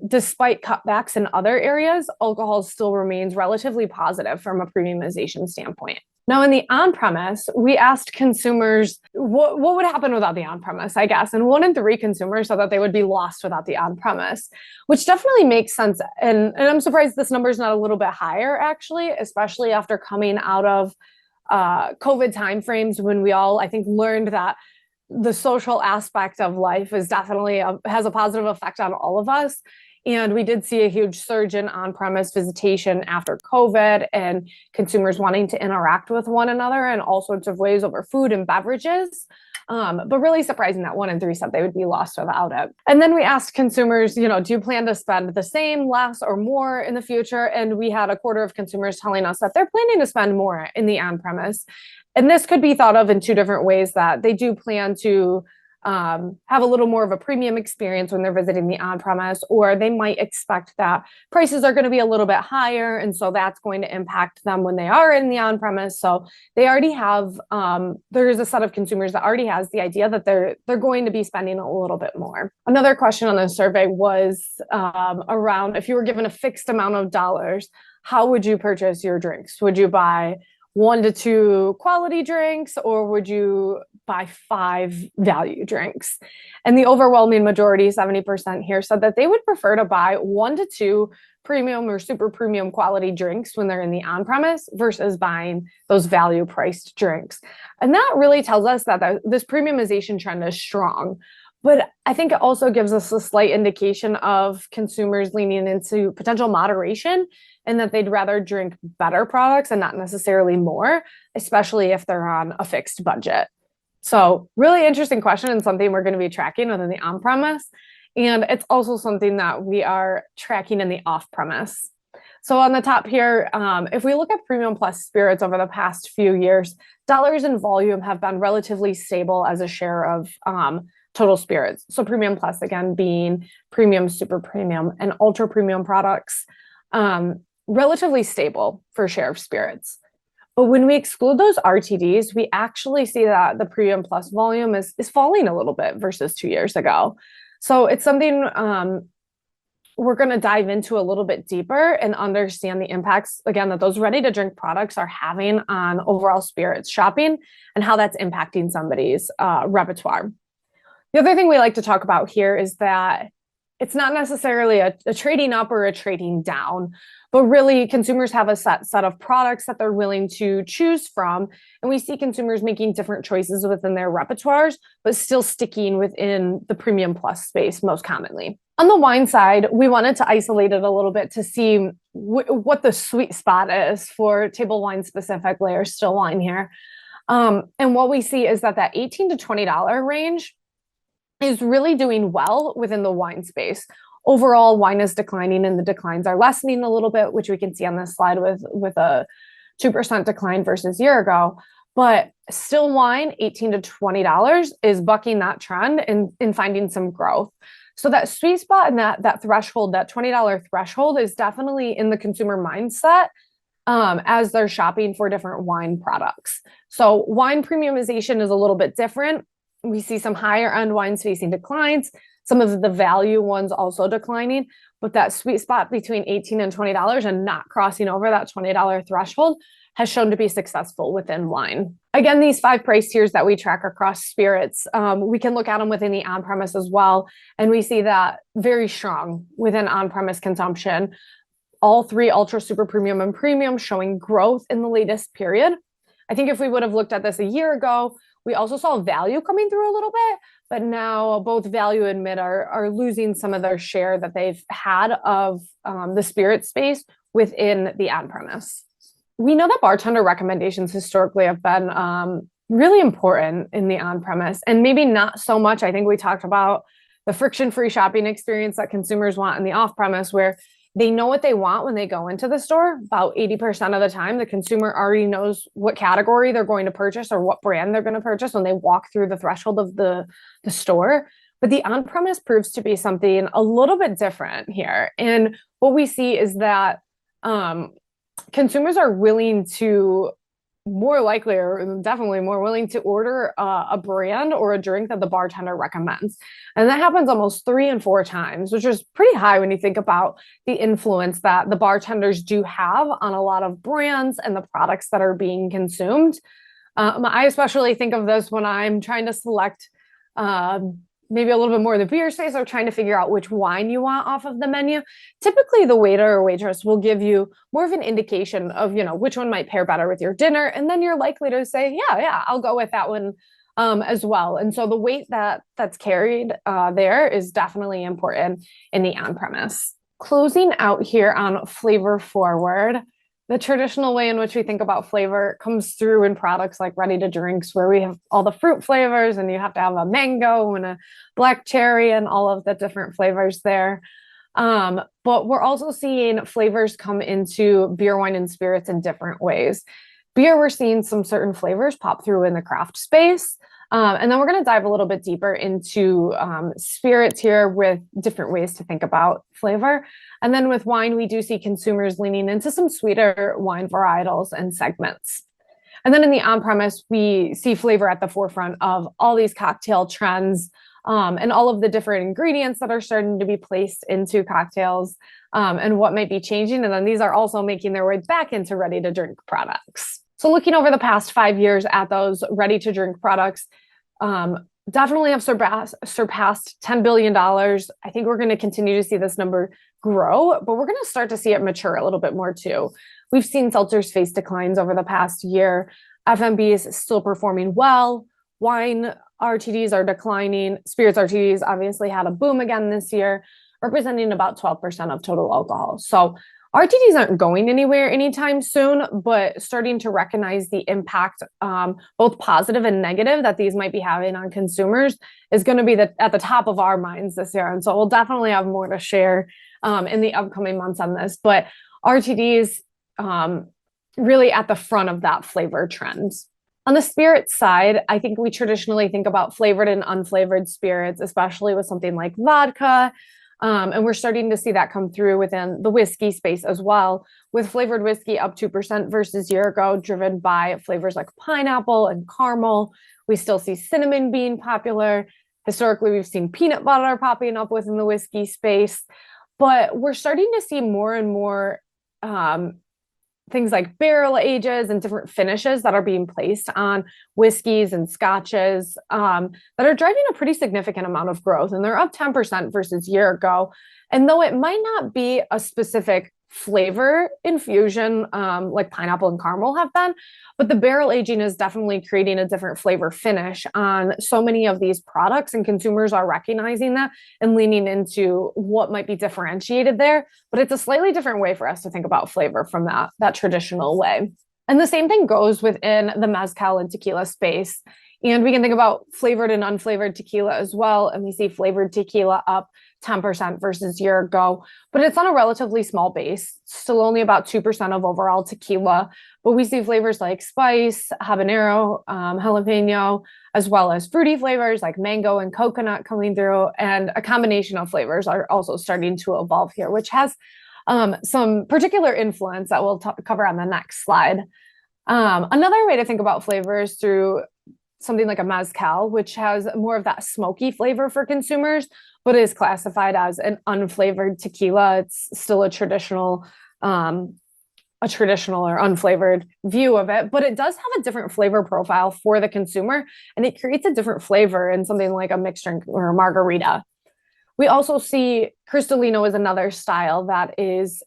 despite cutbacks in other areas, alcohol still remains relatively positive from a premiumization standpoint. Now, in the on-premise, we asked consumers what would happen without the on-premise, I guess. And 1 in 3 consumers said that they would be lost without the on-premise, which definitely makes sense. And I'm surprised this number is not a little bit higher, actually, especially after coming out of COVID timeframes when we all, I think, learned that the social aspect of life is definitely has a positive effect on all of us. And we did see a huge surge in on-premise visitation after COVID and consumers wanting to interact with one another in all sorts of ways over food and beverages. But really surprising that 1 in 3 said they would be lost without it. And then we asked consumers, do you plan to spend the same, less, or more in the future? And we had a quarter of consumers telling us that they're planning to spend more in the on-premise. And this could be thought of in 2 different ways, that they do plan to have a little more of a premium experience when they're visiting the on-premise, or they might expect that prices are going to be a little bit higher, and so that's going to impact them when they are in the on-premise. So they already have there is a set of consumers that already has the idea that they're going to be spending a little bit more. Another question on the survey was around, if you were given a fixed amount of dollars, how would you purchase your drinks? Would you buy 1 to 2 quality drinks, or would you buy 5 value drinks? And the overwhelming majority, 70% here, said that they would prefer to buy 1 to 2 premium or super premium quality drinks when they're in the on-premise versus buying those value priced drinks. And that really tells us that this premiumization trend is strong. But I think it also gives us a slight indication of consumers leaning into potential moderation, and that they'd rather drink better products and not necessarily more, especially if they're on a fixed budget. So really interesting question, and something we're going to be tracking within the on-premise. And it's also something that we are tracking in the off-premise. So on the top here, if we look at premium plus spirits over the past few years, dollars and volume have been relatively stable as a share of total spirits. So premium plus, again, being premium, super premium, and ultra premium products, relatively stable for share of spirits. But when we exclude those RTDs, we actually see that the premium plus volume is falling a little bit versus 2 years ago. So it's something we're going to dive into a little bit deeper and understand the impacts, again, that those ready to drink products are having on overall spirits shopping and how that's impacting somebody's repertoire. The other thing we like to talk about here is that it's not necessarily a trading up or a trading down, but really consumers have a set of products that they're willing to choose from. And we see consumers making different choices within their repertoires, but still sticking within the premium plus space most commonly. On the wine side, we wanted to isolate it a little bit to see what the sweet spot is for table wine specifically, or still wine here. And what we see is that $18 to $20 range is really doing well within the wine space. Overall, wine is declining, and the declines are lessening a little bit, which we can see on this slide with a 2% decline versus a year ago. But still wine, $18 to $20 is bucking that trend and finding some growth. So that sweet spot and that threshold, that $20 threshold, is definitely in the consumer mindset as they're shopping for different wine products. So wine premiumization is a little bit different. We see some higher end wines facing declines, some of the value ones also declining, but that sweet spot between $18 and $20 and not crossing over that $20 threshold has shown to be successful within wine. Again, these 5 price tiers that we track across spirits, we can look at them within the on-premise as well. And we see that very strong within on-premise consumption. All 3, ultra, super premium, and premium, showing growth in the latest period. I think if we would have looked at this a year ago, we also saw value coming through a little bit, but now both value and mid are losing some of their share that they've had of the spirit space within the on-premise. We know that bartender recommendations historically have been really important in the on-premise, and maybe not so much. I think we talked about the friction-free shopping experience that consumers want in the off-premise, where they know what they want when they go into the store. About 80% of the time, the consumer already knows what category they're going to purchase or what brand they're going to purchase when they walk through the threshold of the store. But the on-premise proves to be something a little bit different here. And what we see is that consumers are willing to more likely, or definitely more willing to order a brand or a drink that the bartender recommends. And that happens almost 3 and 4 times, which is pretty high when you think about the influence that the bartenders do have on a lot of brands and the products that are being consumed. I especially think of this when I'm trying to select maybe a little bit more of the beer space, or trying to figure out which wine you want off of the menu. Typically, the waiter or waitress will give you more of an indication of, which one might pair better with your dinner. And then you're likely to say, yeah, I'll go with that one as well. And so the weight that's carried there is definitely important in the on-premise. Closing out here on flavor forward, the traditional way in which we think about flavor comes through in products like ready to drinks, where we have all the fruit flavors and you have to have a mango and a black cherry and all of the different flavors there. But we're also seeing flavors come into beer, wine, and spirits in different ways. Beer, we're seeing some certain flavors pop through in the craft space. And then we're going to dive a little bit deeper into spirits here with different ways to think about flavor. And then with wine, we do see consumers leaning into some sweeter wine varietals and segments. And then in the on-premise, we see flavor at the forefront of all these cocktail trends and all of the different ingredients that are starting to be placed into cocktails and what might be changing. And then these are also making their way back into ready-to-drink products. So looking over the past 5 years at those ready-to-drink products, definitely have surpassed $10 billion. I think we're going to continue to see this number grow, but we're going to start to see it mature a little bit more too. We've seen seltzers face declines over the past year. FMB is still performing well. Wine RTDs are declining. Spirits RTDs obviously had a boom again this year, representing about 12% of total alcohol. So RTDs aren't going anywhere anytime soon, but starting to recognize the impact, both positive and negative, that these might be having on consumers is going to be at the top of our minds this year. And so we'll definitely have more to share in the upcoming months on this. But RTDs really at the front of that flavor trend. On the spirit side, I think we traditionally think about flavored and unflavored spirits, especially with something like vodka. And we're starting to see that come through within the whiskey space as well, with flavored whiskey up 2% versus year ago, driven by flavors like pineapple and caramel. We still see cinnamon being popular. Historically, we've seen peanut butter popping up within the whiskey space, but we're starting to see more and more things like barrel ages and different finishes that are being placed on whiskeys and scotches that are driving a pretty significant amount of growth. And they're up 10% versus year ago. And though it might not be a specific flavor infusion like pineapple and caramel have been, but the barrel aging is definitely creating a different flavor finish on so many of these products, and consumers are recognizing that and leaning into what might be differentiated there. But it's a slightly different way for us to think about flavor from that traditional way. And the same thing goes within the mezcal and tequila space. And we can think about flavored and unflavored tequila as well. And we see flavored tequila up 10% versus year ago, but it's on a relatively small base, still only about 2% of overall tequila. But we see flavors like spice, habanero, jalapeno, as well as fruity flavors like mango and coconut coming through. And a combination of flavors are also starting to evolve here, which has some particular influence that we'll cover on the next slide. Another way to think about flavors through something like a mezcal, which has more of that smoky flavor for consumers, but is classified as an unflavored tequila. It's still a traditional or unflavored view of it, but it does have a different flavor profile for the consumer, and it creates a different flavor in something like a mixed drink or a margarita. We also see Cristalino is another style that is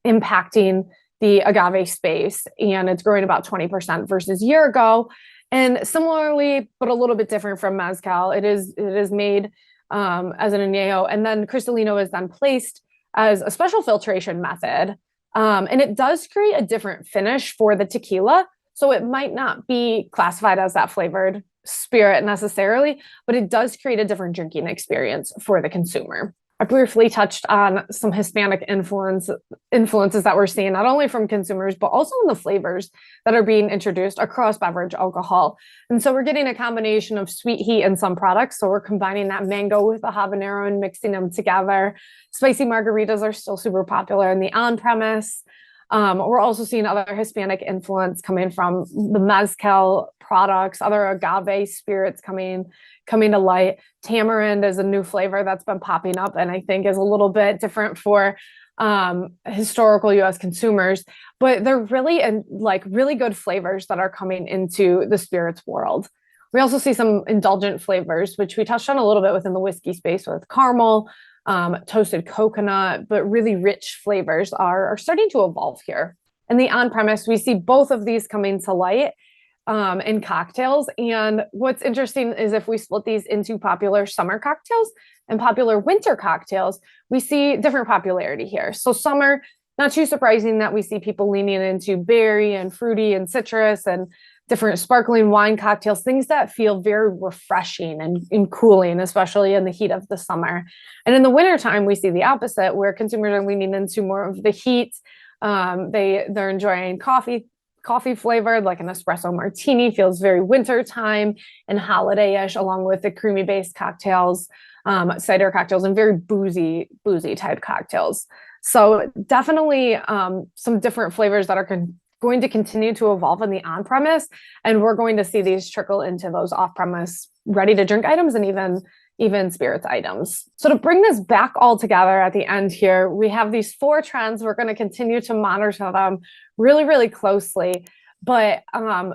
impacting the agave space, and it's growing about 20% versus year ago. And similarly, but a little bit different from mezcal, it is made as an añejo, and then Cristalino is then placed as a special filtration method. And it does create a different finish for the tequila. So it might not be classified as that flavored spirit necessarily, but it does create a different drinking experience for the consumer. I briefly touched on some Hispanic influences that we're seeing, not only from consumers, but also in the flavors that are being introduced across beverage alcohol. And so we're getting a combination of sweet heat in some products. So we're combining that mango with the habanero and mixing them together. Spicy margaritas are still super popular in the on-premise. We're also seeing other Hispanic influence coming from the mezcal products, other agave spirits coming to light. Tamarind is a new flavor that's been popping up, and I think is a little bit different for historical U.S. consumers, but they're really really good flavors that are coming into the spirits world. We also see some indulgent flavors, which we touched on a little bit within the whiskey space with caramel, toasted coconut, but really rich flavors are starting to evolve here. In the on-premise, we see both of these coming to light. in cocktails. And what's interesting is if we split these into popular summer cocktails and popular winter cocktails, we see different popularity here. So summer, not too surprising that we see people leaning into berry and fruity and citrus and different sparkling wine cocktails, things that feel very refreshing and cooling, especially in the heat of the summer. And in the wintertime, we see the opposite, where consumers are leaning into more of the heat. They're enjoying coffee flavored, like an espresso martini feels very wintertime and holiday-ish, along with the creamy based cocktails, cider cocktails, and very boozy type cocktails. So definitely some different flavors that are going to continue to evolve in the on-premise, and we're going to see these trickle into those off-premise ready-to-drink items and even spirits items. So to bring this back all together at the end here, we have these 4 trends. We're going to continue to monitor them really, really closely, but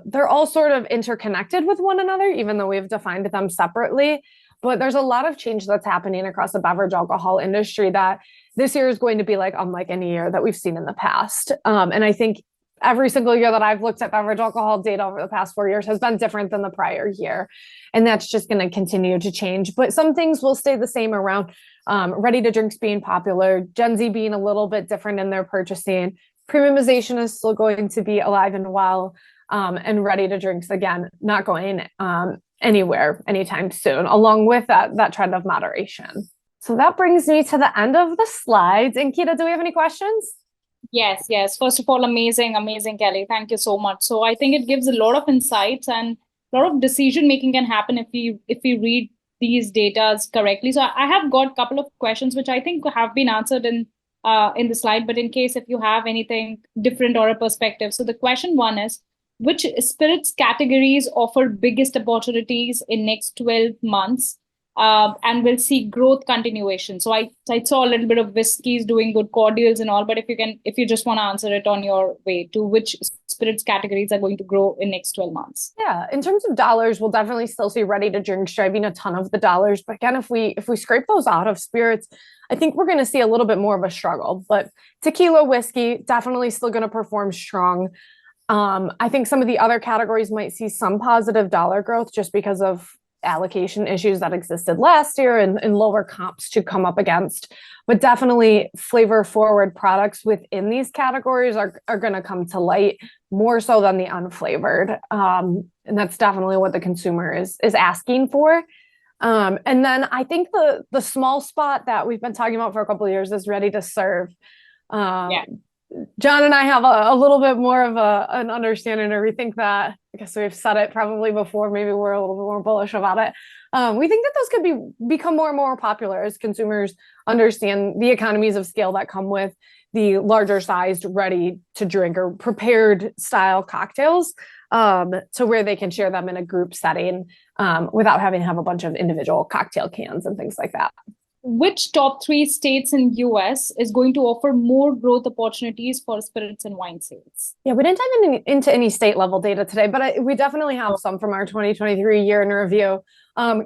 they're all sort of interconnected with one another, even though we've defined them separately. But there's a lot of change that's happening across the beverage alcohol industry that this year is going to be like unlike any year that we've seen in the past. And I think every single year that I've looked at beverage alcohol data over the past 4 years has been different than the prior year. And that's just going to continue to change. But some things will stay the same around ready to drinks being popular, Gen Z being a little bit different in their purchasing. Premiumization is still going to be alive and well, and ready to drinks, again, not going anywhere anytime soon, along with that trend of moderation. So that brings me to the end of the slides. And Kita, do we have any questions? Yes. First of all, amazing, Kaleigh. Thank you so much. So I think it gives a lot of insights, and a lot of decision making can happen if we read these data correctly. So I have got a couple of questions which I think have been answered in the slide, but in case if you have anything different or a perspective. So the question 1 is, which spirits categories offer biggest opportunities in next 12 months? And we'll see growth continuation. So I saw a little bit of whiskeys doing good, cordials and all, but if you just want to answer it on your way to which spirits categories are going to grow in next 12 months. Yeah, in terms of dollars, we'll definitely still see ready to drink driving a ton of the dollars. But again, if we scrape those out of spirits, I think we're going to see a little bit more of a struggle. But tequila, whiskey, definitely still going to perform strong. I think some of the other categories might see some positive dollar growth just because of allocation issues that existed last year and lower comps to come up against. But definitely flavor forward products within these categories are going to come to light more so than the unflavored. And that's definitely what the consumer is asking for. And then I think the small spot that we've been talking about for a couple of years is ready to serve. John and I have a little bit more of an understanding, or we think that, I guess we've said it probably before, maybe we're a little bit more bullish about it. We think that those could become more and more popular as consumers understand the economies of scale that come with the larger sized ready to drink or prepared style cocktails, to where they can share them in a group setting without having to have a bunch of individual cocktail cans and things like that. Which top 3 states in US is going to offer more growth opportunities for spirits and wine sales? Yeah, we didn't dive into any state level data today, but we definitely have some from our 2023 year in review.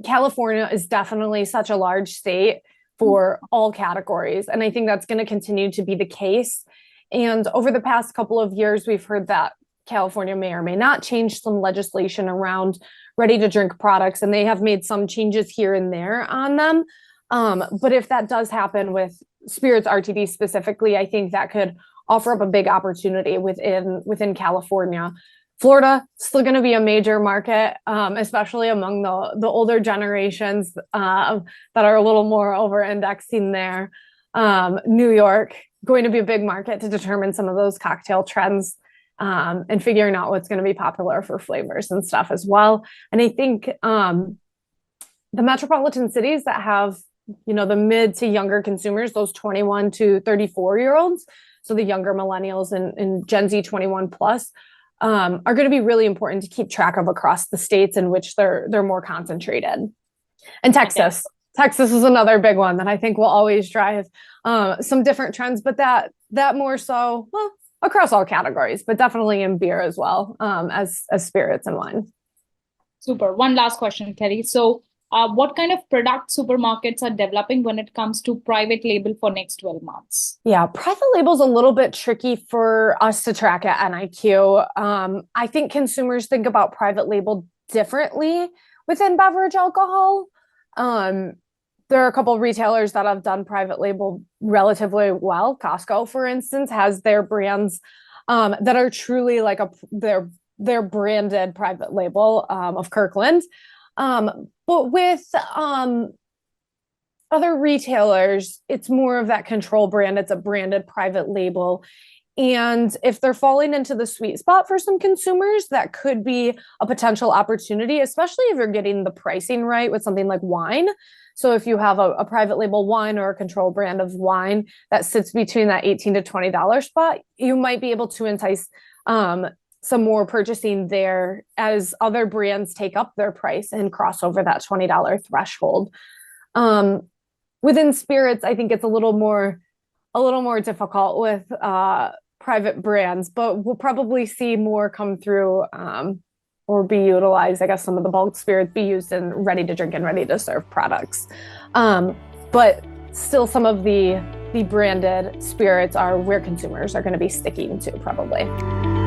California is definitely such a large state for all categories, and I think that's going to continue to be the case. And over the past couple of years, we've heard that California may or may not change some legislation around ready to drink products, and they have made some changes here and there on them. But if that does happen with spirits RTD specifically, I think that could offer up a big opportunity within California. Florida, still going to be a major market, especially among the older generations that are a little more over-indexing there. New York, going to be a big market to determine some of those cocktail trends and figuring out what's going to be popular for flavors and stuff as well. And I think the metropolitan cities that have the mid to younger consumers, those 21 to 34-year-olds, so the younger millennials and Gen Z 21 plus, are going to be really important to keep track of across the states in which they're more concentrated. And Texas is another big one that I think will always drive some different trends, but that more so, well, across all categories, but definitely in beer as well, as spirits and wine. Super. One last question, Kaleigh. So what kind of product supermarkets are developing when it comes to private label for next 12 months? Yeah, private label is a little bit tricky for us to track at NIQ. I think consumers think about private label differently within beverage alcohol. There are a couple of retailers that have done private label relatively well. Costco, for instance, has their brands that are truly like their branded private label of Kirkland. But with other retailers, it's more of that control brand. It's a branded private label. And if they're falling into the sweet spot for some consumers, that could be a potential opportunity, especially if you're getting the pricing right with something like wine. So if you have a private label wine or a control brand of wine that sits between that $18 to $20 spot, you might be able to entice some more purchasing there as other brands take up their price and cross over that $20 threshold. Within spirits, I think it's a little more difficult with private brands, but we'll probably see more come through or be utilized. I guess some of the bulk spirits be used in ready to drink and ready to serve products. But still some of the branded spirits are where consumers are going to be sticking to probably.